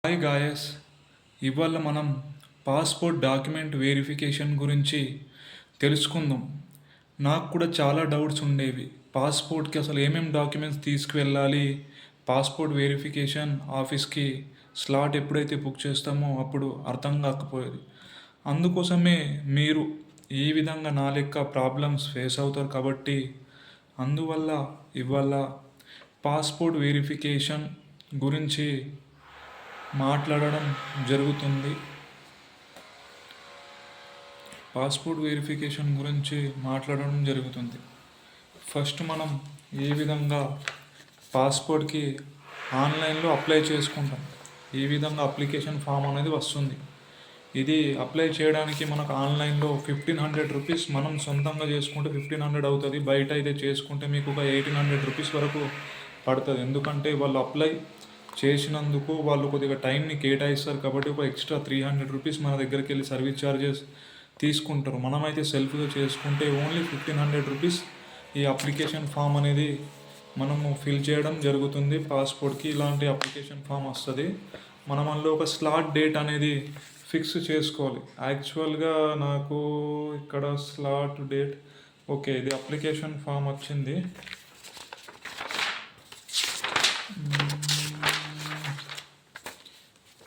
Hi guys, ఇవాళ మనం passport document verification గురించి తెలుసుకుందాం. నాకు కూడా చాలా డౌట్స్ ఉండేవి. పాస్పోర్ట్కి అసలు ఏమేమి డాక్యుమెంట్స్ తీసుకువెళ్ళాలి, పాస్పోర్ట్ వెరిఫికేషన్ ఆఫీస్కి స్లాట్ ఎప్పుడైతే బుక్ చేస్తామో అప్పుడు అర్థం కాకపోయేది. అందుకోసమే మీరు ఈ విధంగా నా లెక్క ప్రాబ్లమ్స్ ఫేస్ అవుతారు కాబట్టి అందువల్ల ఇవాళ పాస్పోర్ట్ వెరిఫికేషన్ గురించి మాట్లాడడం జరుగుతుంది. పాస్పోర్ట్ వెరిఫికేషన్ గురించి మాట్లాడడం జరుగుతుంది. ఫస్ట్ మనం ఏ విధంగా పాస్పోర్ట్కి ఆన్లైన్లో అప్లై చేసుకుంటాం. ఈ విధంగా అప్లికేషన్ ఫామ్ అనేది వస్తుంది. ఇది అప్లై చేయడానికి మనకు ఆన్లైన్లో 1500 రూపీస్, మనం సొంతంగా చేసుకుంటే 1500 అవుతుంది. బయట అయితే చేసుకుంటే మీకు ఒక 1800 రూపీస్ వరకు పడుతుంది. ఎందుకంటే వాళ్ళు అప్లై చేసినందుకు వాళ్ళు కొద్దిగా టైంని కేటాయిస్తారు కాబట్టి ఒక ఎక్స్ట్రా 300 రూపీస్ మన దగ్గరికి వెళ్ళి సర్వీస్ ఛార్జెస్ తీసుకుంటారు. మనమైతే సెల్ఫ్గా చేసుకుంటే ఓన్లీ 1500 రూపీస్ ఈ అప్లికేషన్ ఫామ్ అనేది మనము ఫిల్ చేయడం జరుగుతుంది. పాస్పోర్ట్కి ఇలాంటి అప్లికేషన్ ఫామ్ వస్తుంది. మనం అందులో ఒక స్లాట్ డేట్ అనేది ఫిక్స్ చేసుకోవాలి. యాక్చువల్గా నాకు ఇక్కడ స్లాట్ డేట్ ఓకే, ఇది అప్లికేషన్ ఫామ్ వచ్చింది.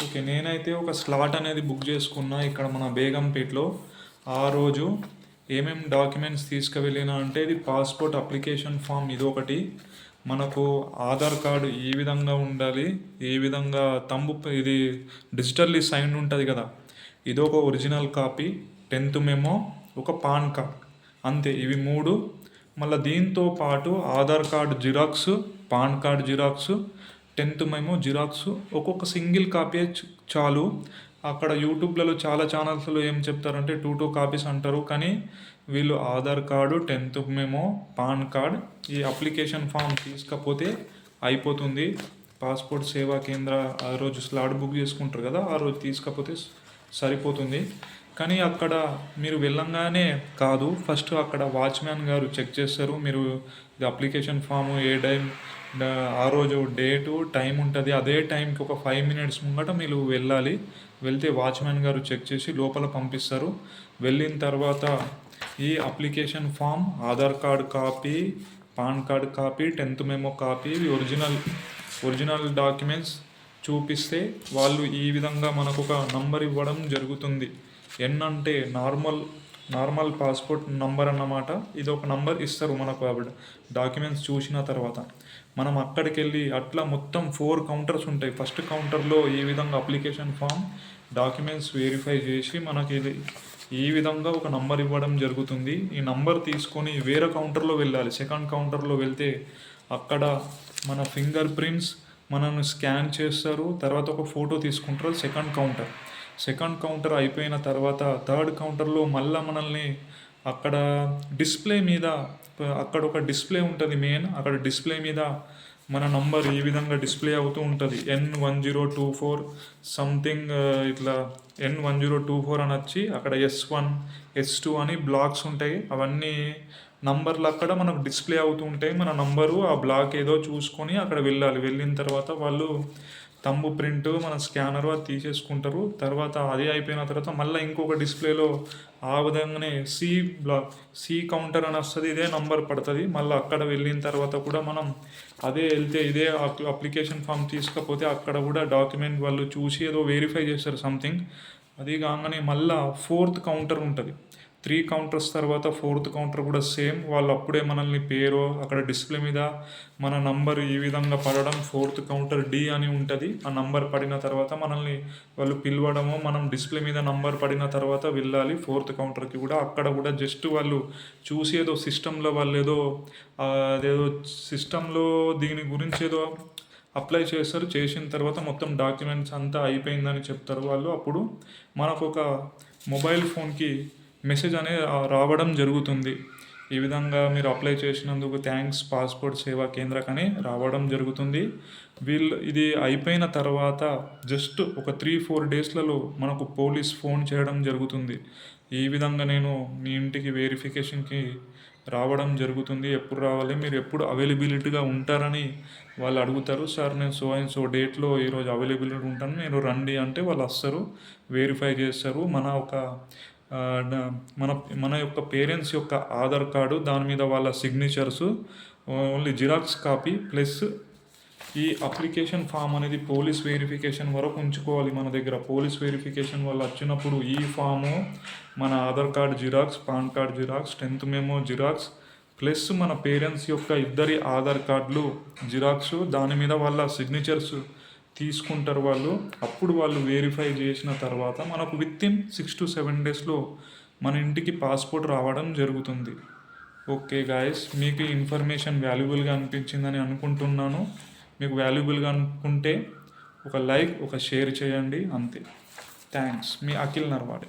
ఓకే, నేనైతే ఒక స్లాట్ అనేది బుక్ చేసుకున్నా ఇక్కడ మన బేగంపేట్లో. ఆ రోజు ఏమేమి డాక్యుమెంట్స్ తీసుకువెళ్ళినా అంటే ఇది పాస్పోర్ట్ అప్లికేషన్ ఫామ్ ఇది ఒకటి, మనకు ఆధార్ కార్డు ఈ విధంగా ఉండాలి, ఈ విధంగా ఇది డిజిటల్లీ సైన్ ఉంటుంది కదా, ఇది ఒక ఒరిజినల్ కాపీ, 10th మెమో, ఒక పాన్ కార్డ్, అంతే. ఇవి మూడు. మళ్ళీ దీంతో పాటు Aadhaar card xerox, pan card xerox, 10th memo xerox, ఒక్కొక్క సింగిల్ కాపీ చాలు. అక్కడ యూట్యూబ్లలో చాలా ఛానల్స్లో ఏం చెప్తారంటే 2 కాపీస్ అంటారు, కానీ వీళ్ళు Aadhaar card, 10th memo, pan card, ఈ అప్లికేషన్ ఫామ్ తీసుకపోతే అయిపోతుంది. పాస్పోర్ట్ సేవా కేంద్ర ఆ రోజు స్లాట్ బుక్ చేసుకుంటారు కదా, ఆ రోజు తీసుకపోతే సరిపోతుంది. కానీ అక్కడ మీరు వెళ్ళంగానే కాదు, ఫస్ట్ అక్కడ వాచ్మ్యాన్ గారు చెక్ చేస్తారు. మీరు ఇది అప్లికేషన్ ఫాము ఏ టైం, ఆ రోజు డేటు టైం ఉంటుంది, అదే టైంకి ఒక 5 minutes ముంగట మీరు వెళ్ళాలి. వెళ్తే వాచ్మ్యాన్ గారు చెక్ చేసి లోపల పంపిస్తారు. వెళ్ళిన తర్వాత ఈ application form, Aadhaar card copy, PAN card copy, 10th memo copy, original documents చూపిస్తే వాళ్ళు ఈ విధంగా మనకు ఒక నంబర్ ఇవ్వడం జరుగుతుంది. ఎన్ అంటే నార్మల్ పాస్పోర్ట్ నంబర్ అన్నమాట. ఇది ఒక నంబర్ ఇస్తారు మనకు. డాక్యుమెంట్స్ చూసిన తర్వాత మనం అక్కడికి వెళ్ళి అట్లా మొత్తం 4 కౌంటర్స్ ఉంటాయి. ఫస్ట్ కౌంటర్లో ఈ విధంగా అప్లికేషన్ ఫామ్, డాక్యుమెంట్స్ వెరిఫై చేసి మనకి ఇది ఈ విధంగా ఒక నంబర్ ఇవ్వడం జరుగుతుంది. ఈ నంబర్ తీసుకొని వేరే కౌంటర్లో వెళ్ళాలి. సెకండ్ కౌంటర్లో వెళ్తే అక్కడ మన ఫింగర్ ప్రింట్స్ మనల్ని స్కాన్ చేస్తారు. తర్వాత ఒక ఫోటో తీసుకుంటారు. సెకండ్ కౌంటర్ అయిపోయిన తర్వాత థర్డ్ కౌంటర్లో మళ్ళీ మనల్ని అక్కడ డిస్ప్లే మీద, అక్కడ ఒక డిస్ప్లే ఉంటుంది మెయిన్, అక్కడ డిస్ప్లే మీద మన నంబర్ ఈ విధంగా డిస్ప్లే అవుతూ ఉంటుంది. N1024 సంథింగ్, ఇట్లా N1024 అని వచ్చి అక్కడ S1 S2 అని బ్లాక్స్ ఉంటాయి. అవన్నీ నంబర్లు అక్కడ మనకు డిస్ప్లే అవుతూ ఉంటాయి. మన నంబరు ఆ బ్లాక్ ఏదో చూసుకొని అక్కడ వెళ్ళాలి. వెళ్ళిన తర్వాత వాళ్ళు తంబు ప్రింట్, మన స్కానరు అది తీసేసుకుంటారు. తర్వాత అది అయిపోయిన తర్వాత మళ్ళీ ఇంకొక డిస్ప్లేలో ఆ విధంగానే సి కౌంటర్ అని వస్తుంది, ఇదే నంబర్ పడుతుంది. మళ్ళీ అక్కడ వెళ్ళిన తర్వాత కూడా మనం అదే వెళ్తే ఇదే అప్లికేషన్ ఫామ్ తీసుకపోతే అక్కడ కూడా డాక్యుమెంట్ వాళ్ళు చూసి ఏదో వెరిఫై చేస్తారు సంథింగ్. అది కాగానే మళ్ళీ 4th కౌంటర్ ఉంటుంది. 3 కౌంటర్స్ తర్వాత 4th కౌంటర్ కూడా సేమ్. వాళ్ళు అప్పుడే మనల్ని పేరు అక్కడ డిస్ప్లే మీద మన నంబర్ ఈ విధంగా పడడం, 4th కౌంటర్ D అని ఉంటుంది. ఆ నంబర్ పడిన తర్వాత మనల్ని వాళ్ళు పిలవడము, మనం డిస్ప్లే మీద నంబర్ పడిన తర్వాత వెళ్ళాలి 4th కౌంటర్కి కూడా. అక్కడ కూడా జస్ట్ వాళ్ళు చూసి ఏదో సిస్టంలో వాళ్ళు ఏదో అదేదో సిస్టంలో దీని గురించి ఏదో అప్లై చేస్తారు. చేసిన తర్వాత మొత్తం డాక్యుమెంట్స్ అంతా అయిపోయిందని చెప్తారు వాళ్ళు. అప్పుడు మనకు ఒక మొబైల్ ఫోన్కి మెసేజ్ అనేది రావడం జరుగుతుంది. ఈ విధంగా మీరు అప్లై చేసినందుకు థ్యాంక్స్ పాస్పోర్ట్ సేవా కేంద్రకని రావడం జరుగుతుంది. వీళ్ళు ఇది అయిపోయిన తర్వాత జస్ట్ ఒక 3-4 డేస్లలో మనకు పోలీస్ ఫోన్ చేయడం జరుగుతుంది. ఈ విధంగా నేను మీ ఇంటికి వెరిఫికేషన్కి రావడం జరుగుతుంది. ఎప్పుడు రావాలి, మీరు ఎప్పుడు అవైలబిలిటీగా ఉంటారని వాళ్ళు అడుగుతారు. సార్ నేను సో అండ్ సో డేట్లో ఈరోజు అవైలబిలిటీ ఉంటాను, మీరు రండి అంటే వాళ్ళు వస్తారు, వెరిఫై చేస్తారు. ఆ, డ- మన మన యొక్క పేరెంట్స్ యొక్క ఆధార్ కార్డు, దాని మీద వాళ్ళ signatures, only xerox copy plus ఈ అప్లికేషన్ ఫామ్ అనేది పోలీస్ వెరిఫికేషన్ వరకు ఉంచుకోవాలి మన దగ్గర. పోలీస్ వెరిఫికేషన్ వాళ్ళు వచ్చినప్పుడు ఈ ఫాము, మన Aadhaar card xerox, pan card xerox, 10th memo xerox plus మన పేరెంట్స్ యొక్క ఇద్దరి ఆధార్ కార్డులు జిరాక్స్, దాని మీద వాళ్ళ సిగ్నేచర్స్ తీసుకుంటారు వాళ్ళు. అప్పుడు వాళ్ళు వెరిఫై చేసిన తర్వాత మనకు వితిన్ 6 to 7 డేస్లో మన ఇంటికి పాస్పోర్ట్ రావడం జరుగుతుంది. ఓకే గాయస్, మీకు ఈ ఇన్ఫర్మేషన్ వాల్యుబుల్గా అనిపించిందని అనుకుంటున్నాను. మీకు వాల్యుబుల్గా అనుకుంటే ఒక లైక్, ఒక షేర్ చేయండి అంతే. థ్యాంక్స్. మీ అఖిల్ నర్వాడే.